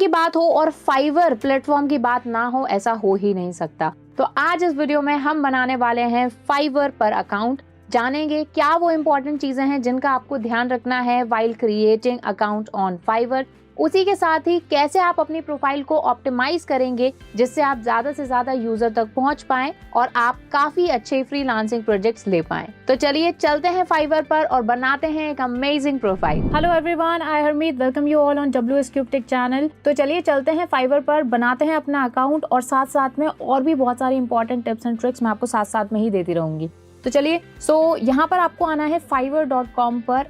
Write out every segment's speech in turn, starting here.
की बात हो और फाइवर प्लेटफॉर्म की बात ना हो, ऐसा हो ही नहीं सकता। तो आज इस वीडियो में हम बनाने वाले हैं फाइवर पर अकाउंट। जानेंगे क्या वो इंपॉर्टेंट चीजें हैं जिनका आपको ध्यान रखना है while creating account on Fiverr. उसी के साथ ही कैसे आप अपनी प्रोफाइल को ऑप्टिमाइज करेंगे जिससे आप ज्यादा से ज्यादा यूजर तक पहुंच पाएं और आप काफी अच्छे फ्रीलांसिंग प्रोजेक्ट्स ले पाएं। तो चलिए चलते हैं फाइवर पर और बनाते हैं एक amazing profile. Hello everyone, I Harmeet welcome you all on WS Cube Tech channel. तो चलिए चलते हैं फाइवर पर, बनाते हैं अपना अकाउंट और साथ साथ में और भी बहुत सारी इंपॉर्टेंट टिप्स एंड ट्रिक्स मैं आपको साथ साथ में ही देती रहूंगी। तो चलिए यहाँ पर आपको आना है fiverr.com पर,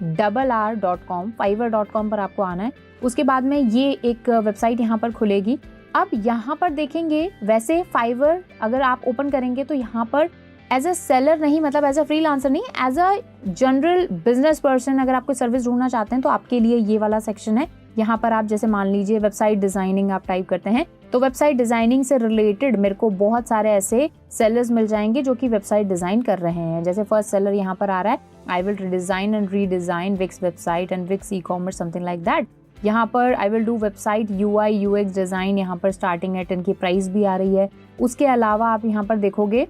fiverr.com, fiverr.com पर आपको आना है। उसके बाद में ये एक वेबसाइट यहाँ पर खुलेगी। अब यहाँ पर देखेंगे, वैसे फाइवर अगर आप ओपन करेंगे तो यहाँ पर एज अ सेलर नहीं, मतलब एज अ फ्रीलांसर नहीं, as a general business person अगर आप कोई सर्विस ढूंढना चाहते हैं तो आपके लिए ये वाला सेक्शन है। यहाँ पर आप जैसे मान लीजिए वेबसाइट डिजाइनिंग आप टाइप करते हैं तो वेबसाइट डिजाइनिंग से रिलेटेड मेरे को बहुत सारे ऐसे सेलर्स मिल जाएंगे जो कि वेबसाइट डिजाइन कर रहे हैं। जैसे फर्स्ट सेलर यहाँ पर आ रहा है, I will design and redesign Wix website and Wix e-commerce something like that. यहाँ पर I will do website UI UX design, यहाँ पर स्टार्टिंग एट इनकी प्राइस भी आ रही है। उसके अलावा आप यहाँ पर देखोगे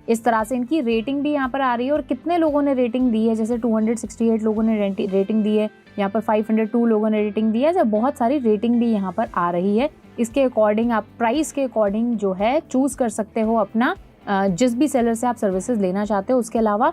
इस तरह से इनकी रेटिंग भी यहाँ पर आ रही है और कितने लोगों ने रेटिंग दी है। जैसे 268 लोगों ने रेटिंग दी है, यहाँ पर 502 लोगों ने रेटिंग दी है। जब बहुत सारी रेटिंग भी यहाँ पर आ रही है। इसके अकॉर्डिंग आप प्राइस के अकॉर्डिंग जो है चूज कर सकते हो अपना जिस भी सेलर से आप सर्विसेज लेना चाहते हो। उसके अलावा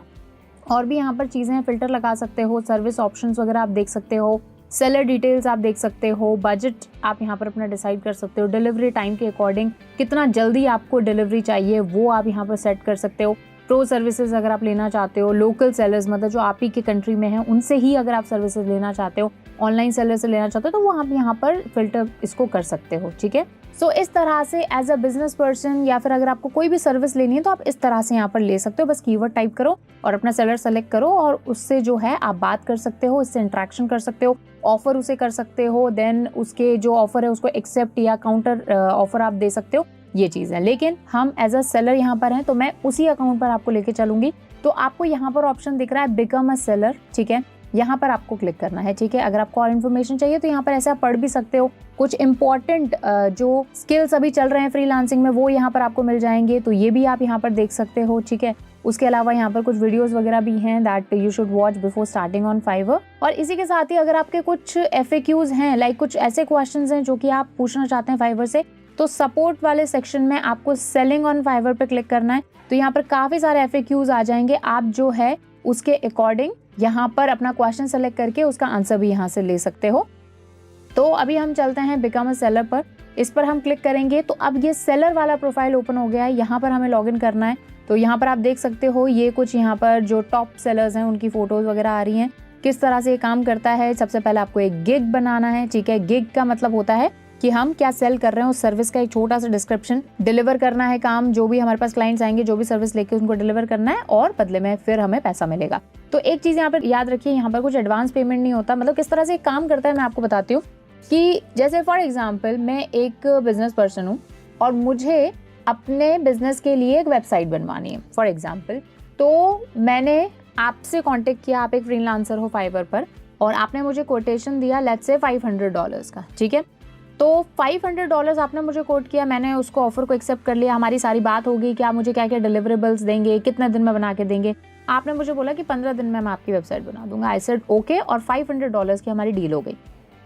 और भी यहाँ पर चीजें फिल्टर लगा सकते हो, सर्विस ऑप्शंस वगैरह आप देख सकते हो, सेलर डिटेल्स आप देख सकते हो, बजट आप यहाँ पर अपना डिसाइड कर सकते हो, डिलीवरी टाइम के अकॉर्डिंग कितना जल्दी आपको डिलीवरी चाहिए वो आप यहाँ पर सेट कर सकते हो। प्रो सर्विसेज अगर आप लेना चाहते हो, लोकल सेलर्स मतलब जो आप ही के कंट्री में हैं उनसे ही अगर आप सर्विसेज लेना चाहते हो, ऑनलाइन सेलर से लेना चाहते हो, तो वो आप यहाँ पर फिल्टर इसको कर सकते हो। ठीक है, सो इस तरह से एज अ बिजनेस पर्सन या फिर अगर आपको कोई भी सर्विस लेनी है तो आप इस तरह से यहाँ पर ले सकते हो। बस कीवर्ड टाइप करो और अपना सेलर सेलेक्ट करो और उससे जो है आप बात कर सकते हो, इससे इंटरेक्शन कर सकते हो, ऑफर उसे कर सकते हो, देन उसके जो ऑफर है उसको एक्सेप्ट या काउंटर ऑफर आप दे सकते हो। ये चीज है, लेकिन हम एज अ सेलर यहाँ पर हैं तो मैं उसी अकाउंट पर आपको लेके चलूंगी। तो आपको यहाँ पर ऑप्शन दिख रहा है बिकम अ सेलर, ठीक है, यहाँ पर आपको क्लिक करना है। ठीक है, अगर आपको और इन्फॉर्मेशन चाहिए तो यहाँ पर ऐसे आप पढ़ भी सकते हो। कुछ इंपॉर्टेंट जो स्किल्स अभी चल रहे हैं फ्रीलांसिंग में वो यहाँ पर आपको मिल जाएंगे, तो ये भी आप यहाँ पर देख सकते हो। ठीक है, उसके अलावा यहाँ पर कुछ वीडियोस वगैरह भी हैं that you should watch before starting on Fiverr. और इसी के साथ ही अगर आपके कुछ FAQs हैं, लाइक कुछ ऐसे क्वेश्चंस हैं जो कि आप पूछना चाहते हैं फाइवर से, तो सपोर्ट वाले सेक्शन में आपको सेलिंग ऑन फाइवर पे क्लिक करना है। तो यहाँ पर काफी सारे FAQs आ जाएंगे, आप जो है उसके अकॉर्डिंग यहाँ पर अपना क्वेश्चन सेलेक्ट करके उसका आंसर भी यहाँ से ले सकते हो। तो अभी हम चलते हैं बिकम अ सेलर पर, इस पर हम क्लिक करेंगे तो अब ये सेलर वाला प्रोफाइल ओपन हो गया है। यहाँ पर हमें लॉगिन करना है। तो यहाँ पर आप देख सकते हो ये कुछ यहाँ पर जो टॉप सेलर्स हैं उनकी फोटोज वगैरह आ रही हैं। किस तरह से ये काम करता है, सबसे पहले आपको एक गिग बनाना है। ठीक है, गिग का मतलब होता है कि हम क्या सेल कर रहे हैं उस सर्विस का एक छोटा सा डिस्क्रिप्शन, डिलीवर करना है काम, जो भी हमारे पास क्लाइंट्स आएंगे जो भी सर्विस लेके उनको डिलीवर करना है और बदले में फिर हमें पैसा मिलेगा। तो एक चीज यहाँ पर याद रखिए, यहाँ पर कुछ एडवांस पेमेंट नहीं होता। मतलब किस तरह से काम करता है मैं आपको बताती हूँ कि जैसे फॉर एग्जाम्पल मैं एक बिजनेस पर्सन हूँ और मुझे अपने बिजनेस के लिए एक वेबसाइट बनवानी है फॉर एग्जाम्पल। तो मैंने आपसे कॉन्टेक्ट किया, आप एक फ्रीलांसर हो फाइवर पर और आपने मुझे कोटेशन दिया लेट्स से $500 का। ठीक है, तो $500 आपने मुझे कोट किया, मैंने उसको ऑफर को एक्सेप्ट कर लिया, हमारी सारी बात होगी कि आप मुझे क्या क्या डिलीवरेबल्स देंगे, कितने दिन में बना के देंगे। आपने मुझे बोला कि 15 दिन में मैं आपकी वेबसाइट बना दूंगा। आई सेड ओके, और $500 की हमारी डील हो गई।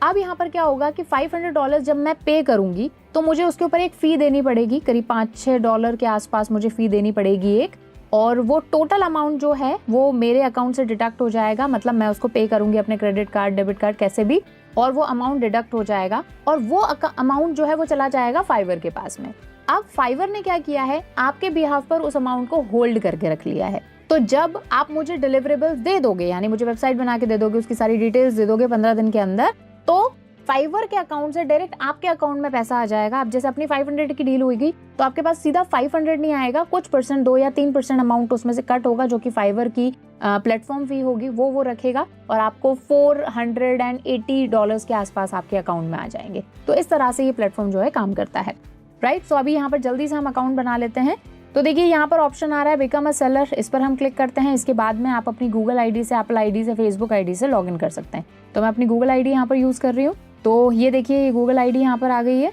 अब यहाँ पर क्या होगा कि $500 जब मैं पे करूंगी तो मुझे उसके ऊपर एक फी देनी पड़ेगी, करीब $5-6 के आसपास मुझे फी देनी पड़ेगी एक, और वो टोटल अमाउंट जो है वो मेरे अकाउंट से डिडक्ट हो जाएगा। मतलब मैं उसको पे करूंगी अपने क्रेडिट कार्ड, डेबिट कार्ड, कैसे भी, और वो अमाउंट डिडक्ट हो जाएगा और वो अमाउंट जो है वो चला जाएगा फाइवर के पास में। अब फाइवर ने क्या किया है, आपके बिहाफ पर उस अमाउंट को होल्ड करके रख लिया है। तो जब आप मुझे डिलीवरेबल्स दे दोगे, यानी मुझे वेबसाइट बना के दे दोगे, उसकी सारी डिटेल्स दे दोगे 15 दिन के अंदर, तो फाइवर के अकाउंट से डायरेक्ट आपके अकाउंट में पैसा आ जाएगा। अब जैसे अपनी 500 की डील हुई तो आपके पास सीधा 500 नहीं आएगा, कुछ परसेंट 2 या 3% अमाउंट उसमें से कट होगा जो कि फाइवर की प्लेटफॉर्म फी होगी वो रखेगा और आपको $480 के आसपास आपके अकाउंट में आ जाएंगे। तो इस तरह से ये प्लेटफॉर्म जो है काम करता है, राइट। सो अभी यहाँ पर जल्दी से हम अकाउंट बना लेते हैं। तो देखिए यहाँ पर ऑप्शन आ रहा है बिकम अ सेलर, इस पर हम क्लिक करते हैं। इसके बाद में आप अपनी गूगल आईडी से, एप्पल आईडी से, फेसबुक आईडी से लॉगिन कर सकते हैं। तो मैं अपनी गूगल आईडी यहाँ पर यूज कर रही हूँ। तो ये देखिए ये गूगल आईडी यहाँ पर आ गई है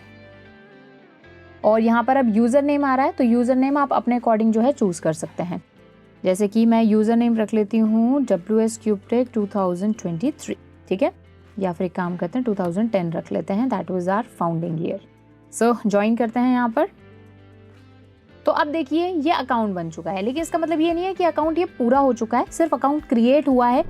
और यहाँ पर अब यूज़र नेम आ रहा है, तो यूज़र नेम आप अपने अकॉर्डिंग जो है चूज़ कर सकते हैं। जैसे कि मैं यूज़र नेम रख लेती हूँ WS CubeTech 2023, ठीक है, या फिर एक काम करते हैं 2010 रख लेते हैं, that was our founding year. So join करते हैं यहाँ पर। तो अब देखिए ये अकाउंट बन चुका है, लेकिन इसका मतलब ये नहीं है कि अकाउंट ये पूरा हो चुका है, सिर्फ अकाउंट क्रिएट हुआ है।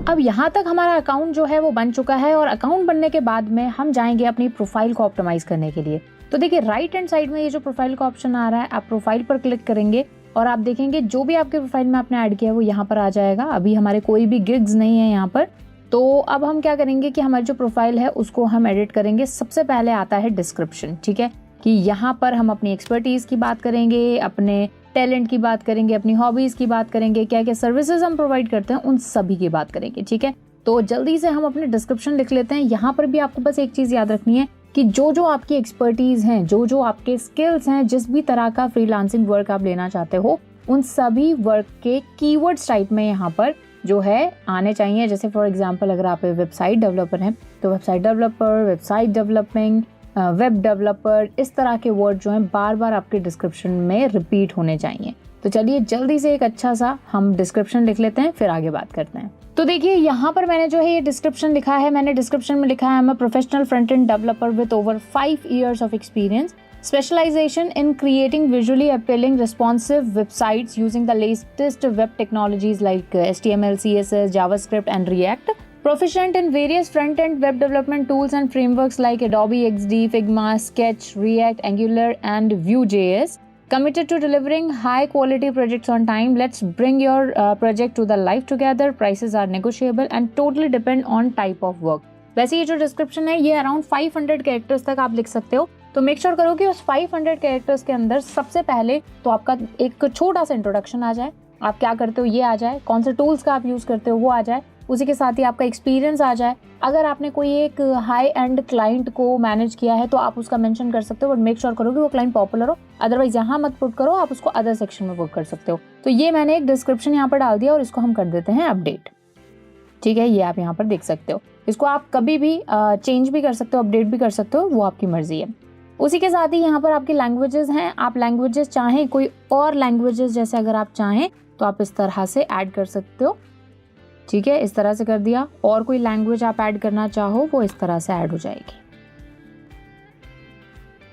अब यहाँ तक हमारा अकाउंट जो है वो बन चुका है और अकाउंट बनने के बाद में हम जाएंगे अपनी प्रोफाइल को ऑप्टिमाइज करने के लिए। तो देखिए राइट हैंड साइड में ये जो प्रोफाइल का ऑप्शन आ रहा है, आप प्रोफाइल पर क्लिक करेंगे और आप देखेंगे जो भी आपके प्रोफाइल में आपने ऐड किया है वो यहाँ पर आ जाएगा। अभी हमारे कोई भी गिग्स नहीं है यहाँ पर। तो अब हम क्या करेंगे कि हमारी जो प्रोफाइल है उसको हम एडिट करेंगे। सबसे पहले आता है डिस्क्रिप्शन, ठीक है, कि यहाँ पर हम अपनी एक्सपर्टीज की बात करेंगे, अपने टैलेंट की बात करेंगे, अपनी हॉबीज की बात करेंगे, क्या क्या सर्विसेज हम प्रोवाइड करते हैं उन सभी की बात करेंगे, ठीक है। तो जल्दी से हम अपने डिस्क्रिप्शन लिख लेते हैं। यहाँ पर भी आपको बस एक चीज याद रखनी है कि जो जो आपकी एक्सपर्टीज हैं, जो जो आपके स्किल्स हैं, जिस भी तरह का फ्रीलांसिंग वर्क आप लेना चाहते हो, उन सभी वर्क के कीवर्ड्स टाइप में यहाँ पर जो है आने चाहिए। जैसे फॉर एग्जांपल अगर आप वेबसाइट डेवलपर हैं तो website developer, website developing, web developer, इस तरह के वर्ड जो हैं बार बार आपके डिस्क्रिप्शन में रिपीट होने चाहिए। तो चलिए जल्दी से एक अच्छा सा हम डिस्क्रिप्शन लिख लेते हैं, फिर आगे बात करते हैं। तो देखिए यहाँ पर मैंने जो है ये डिस्क्रिप्शन लिखा है। मैंने डिस्क्रिप्शन में लिखा है I am a professional front end developer with over 5 years of experience, specialization in creating visually appealing responsive websites using the latest web technologies like HTML, CSS, JavaScript and React. Proficient in various front-end web development tools and frameworks like Adobe XD, Figma, Sketch, React, Angular and Vue.js. Committed to delivering high-quality projects on time. Let's bring your project to the life together. Prices are negotiable and totally depend on type of work. वैसे ये जो description है ये around 500 characters तक आप लिख सकते हो। तो मेक श्योर करो कि उस 500 कैरेक्टर्स के अंदर सबसे पहले तो आपका एक छोटा सा इंट्रोडक्शन आ जाए, आप क्या करते हो ये आ जाए, कौन से टूल्स का आप यूज़ करते हो वो आ जाए, उसी के साथ ही आपका एक्सपीरियंस आ जाए। अगर आपने कोई एक हाई एंड क्लाइंट को मैनेज किया है तो आप उसका मेंशन कर सकते हो, बट मेक श्योर करो कि वो क्लाइंट पॉपुलर हो, अदरवाइज यहाँ मत पुट करो, आप उसको अदर सेक्शन में पुट कर सकते हो। तो ये मैंने एक डिस्क्रिप्शन यहाँ पर डाल दिया और इसको हम कर देते हैं अपडेट, ठीक है। ये आप यहाँ पर देख सकते हो, इसको आप कभी भी चेंज भी कर सकते हो, अपडेट भी कर सकते हो, वो आपकी मर्जी है। उसी के साथ ही यहाँ पर आपकी लैंग्वेजेस हैं। आप लैंग्वेजेस चाहें कोई और लैंग्वेजेस जैसे अगर आप चाहें तो आप इस तरह से ऐड कर सकते हो, ठीक है, इस तरह से कर दिया। और कोई लैंग्वेज आप ऐड करना चाहो वो इस तरह से ऐड हो जाएगी,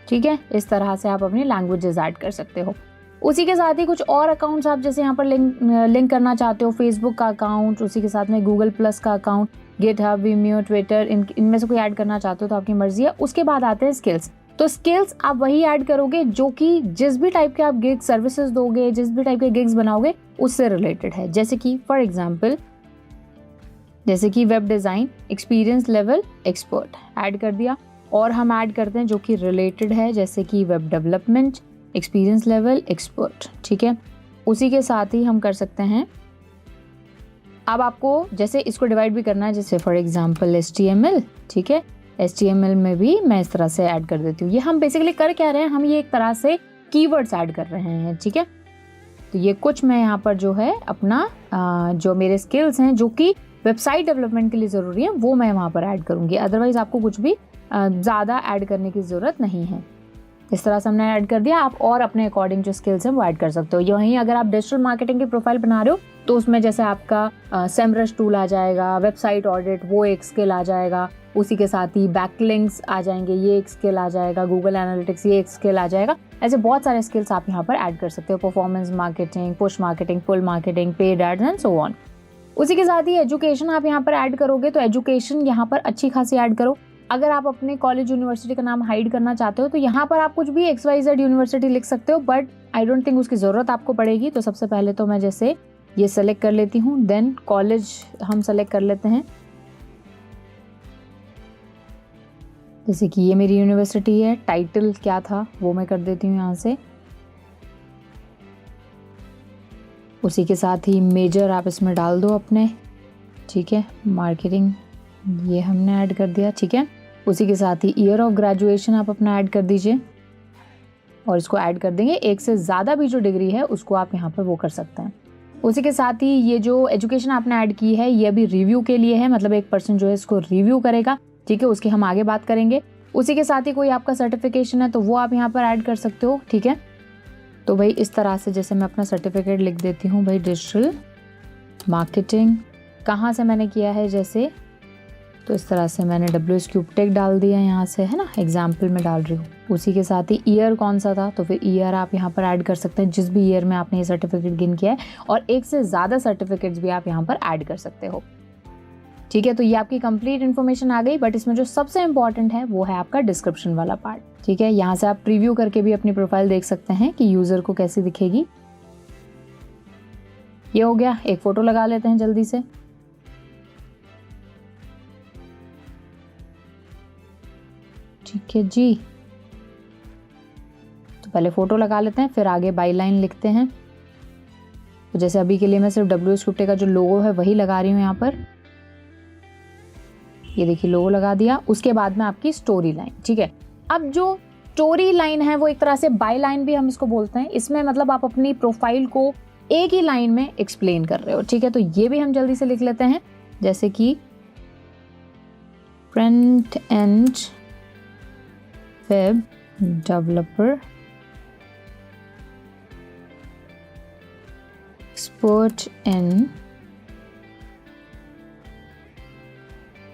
ठीक है। इस तरह से आप अपनी लैंग्वेजेस ऐड कर सकते हो। उसी के साथ ही कुछ और अकाउंट्स आप जैसे यहाँ पर लिंक करना चाहते हो, फेसबुक का अकाउंट, उसी के साथ में गूगल प्लस का अकाउंट, गिटहब, विमियो, ट्विटर, इनमें से कोई ऐड करना चाहते हो तो आपकी मर्जी है। उसके बाद आते हैं स्किल्स। तो स्किल्स आप वही ऐड करोगे जो कि जिस भी टाइप के आप गिग सर्विसेज दोगे, जिस भी टाइप के गिग्स बनाओगे उससे रिलेटेड है। जैसे कि फॉर एग्जांपल जैसे कि web design, experience level expert add कर दिया। और हम ऐड करते हैं जो कि रिलेटेड है, जैसे कि web development, experience level expert, ठीक है। उसी के साथ ही हम कर सकते हैं, अब आपको जैसे इसको डिवाइड भी करना है, जैसे फॉर एग्जांपल HTML, ठीक है, HTML में भी मैं इस तरह से ऐड कर देती हूँ। ये हम बेसिकली कर क्या रहे हैं, हम ये एक तरह से कीवर्ड्स ऐड कर रहे हैं, ठीक है। तो ये कुछ मैं यहाँ पर जो है अपना जो मेरे स्किल्स हैं जो कि वेबसाइट डेवलपमेंट के लिए ज़रूरी है वो मैं वहाँ पर ऐड करूँगी। अदरवाइज आपको कुछ भी ज़्यादा ऐड करने की ज़रूरत नहीं है। इस तरह से हमने ऐड कर दिया। आप और अपने अकॉर्डिंग जो स्किल्स हैं वो ऐड कर सकते हो। वहीं अगर आप डिजिटल मार्केटिंग की प्रोफाइल बना रहे हो तो उसमें जैसे आपका सेमरश टूल आ जाएगा, वेबसाइट ऑडिट वो एक स्किल आ जाएगा, उसी के साथ ही बैकलिंक्स आ जाएंगे, ये एक स्किल आ जाएगा, गूगल एनालिटिक्स ये एक स्किल आ जाएगा। ऐसे बहुत सारे स्किल्स आप यहाँ पर ऐड कर सकते हो, performance marketing, push marketing, pull marketing, paid ads and so on. उसी के साथ ही एजुकेशन आप यहाँ पर ऐड करोगे तो एजुकेशन यहाँ पर अच्छी खासी ऐड करो। अगर आप अपने कॉलेज यूनिवर्सिटी का नाम हाइड करना चाहते हो तो यहाँ पर आप कुछ भी XYZ यूनिवर्सिटी लिख सकते हो, बट आई डोंट थिंक उसकी ज़रूरत आपको पड़ेगी। तो सबसे पहले तो मैं जैसे ये सेलेक्ट कर लेती हूँ, देन कॉलेज हम सेलेक्ट कर लेते हैं, जैसे कि ये मेरी यूनिवर्सिटी है। टाइटल क्या था वो मैं कर देती हूँ यहाँ से। उसी के साथ ही मेजर आप इसमें डाल दो अपने, ठीक है। मार्केटिंग ये हमने ऐड कर दिया, ठीक है। उसी के साथ ही ईयर ऑफ ग्रेजुएशन आप अपना ऐड कर दीजिए और इसको ऐड कर देंगे। एक से ज़्यादा भी जो डिग्री है उसको आप यहाँ पर वो कर सकते हैं। उसी के साथ ही ये जो एजुकेशन आपने ऐड की है ये अभी रिव्यू के लिए है, मतलब एक पर्सन जो है इसको रिव्यू करेगा, ठीक है, उसकी हम आगे बात करेंगे। उसी के साथ ही कोई आपका सर्टिफिकेशन है तो वो आप यहाँ पर ऐड कर सकते हो, ठीक है। तो भाई इस तरह से जैसे मैं अपना सर्टिफिकेट लिख देती हूँ भाई, डिजिटल मार्केटिंग, कहाँ से मैंने किया है जैसे, तो इस तरह से मैंने WS क्यूब टेक डाल दिया यहाँ से, है ना, एग्जाम्पल में डाल रही हूँ। उसी के साथ ही ईयर कौन सा था, तो फिर ईयर आप यहाँ पर ऐड कर सकते हैं जिस भी ईयर में आपने ये सर्टिफिकेट गेन किया है, और एक से ज़्यादा सर्टिफिकेट्स भी आप यहाँ पर ऐड कर सकते हो, ठीक है। तो ये आपकी कंप्लीट इन्फॉर्मेशन आ गई, बट इसमें जो सबसे इंपॉर्टेंट है वो है आपका डिस्क्रिप्शन वाला पार्ट, ठीक है। यहाँ से आप प्रीव्यू करके भी अपनी प्रोफाइल देख सकते हैं कि यूजर को कैसी दिखेगी। ये हो गया, एक फोटो लगा लेते हैं जल्दी से। ठीक है जी, तो पहले फोटो लगा लेते हैं, फिर आगे बाई लाइन लिखते हैं। तो जैसे अभी के लिए मैं सिर्फ WS क्यूब टेक का जो लोगो है वही लगा रही हूँ यहाँ पर, ये देखिए लोगो लगा दिया। उसके बाद में आपकी स्टोरी लाइन, ठीक है। अब जो स्टोरी लाइन है वो एक तरह से बाई लाइन भी हम इसको बोलते हैं। इसमें मतलब आप अपनी प्रोफाइल को एक ही लाइन में एक्सप्लेन कर रहे हो, ठीक है। तो ये भी हम जल्दी से लिख लेते हैं, जैसे कि front end web developer, expert in,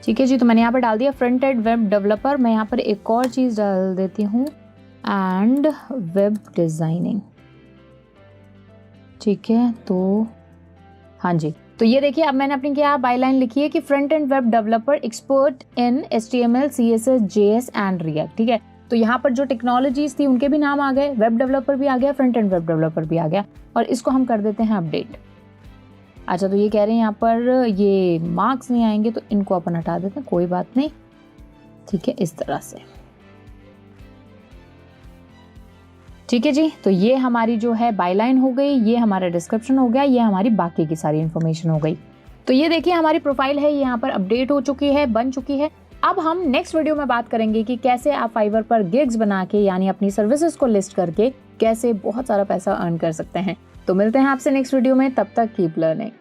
ठीक है जी। तो मैंने यहाँ पर डाल दिया फ्रंट एंड वेब डेवलपर। मैं यहाँ पर एक और चीज़ डाल देती हूँ, एंड वेब डिज़ाइनिंग, ठीक है। तो हाँ जी, तो ये देखिए अब मैंने अपनी क्या बाई लाइन लिखी है कि front end web developer expert in HTML, CSS, JS and react, ठीक है। तो यहाँ पर जो टेक्नोलॉजीज थी उनके भी नाम आ गए, वेब डेवलपर भी आ गया, फ्रंट एंड वेब डेवलपर भी आ गया, और इसको हम कर देते हैं अपडेट। अच्छा, तो ये कह रहे हैं यहाँ पर ये मार्क्स नहीं आएंगे, तो इनको अपन हटा देते हैं, कोई बात नहीं, ठीक है, इस तरह से, ठीक है जी। तो ये हमारी जो है बाई लाइन हो गई, ये हमारा डिस्क्रिप्शन हो गया, ये हमारी बाकी की सारी इन्फॉर्मेशन हो गई। तो ये देखिए हमारी प्रोफाइल है, यहाँ पर अपडेट हो चुकी है, बन चुकी है। अब हम नेक्स्ट वीडियो में बात करेंगे कि कैसे आप फाइवर पर गिग्स बना के, यानी अपनी सर्विसेज को लिस्ट करके कैसे बहुत सारा पैसा अर्न कर सकते हैं। तो मिलते हैं आपसे नेक्स्ट वीडियो में, तब तक कीप लर्निंग।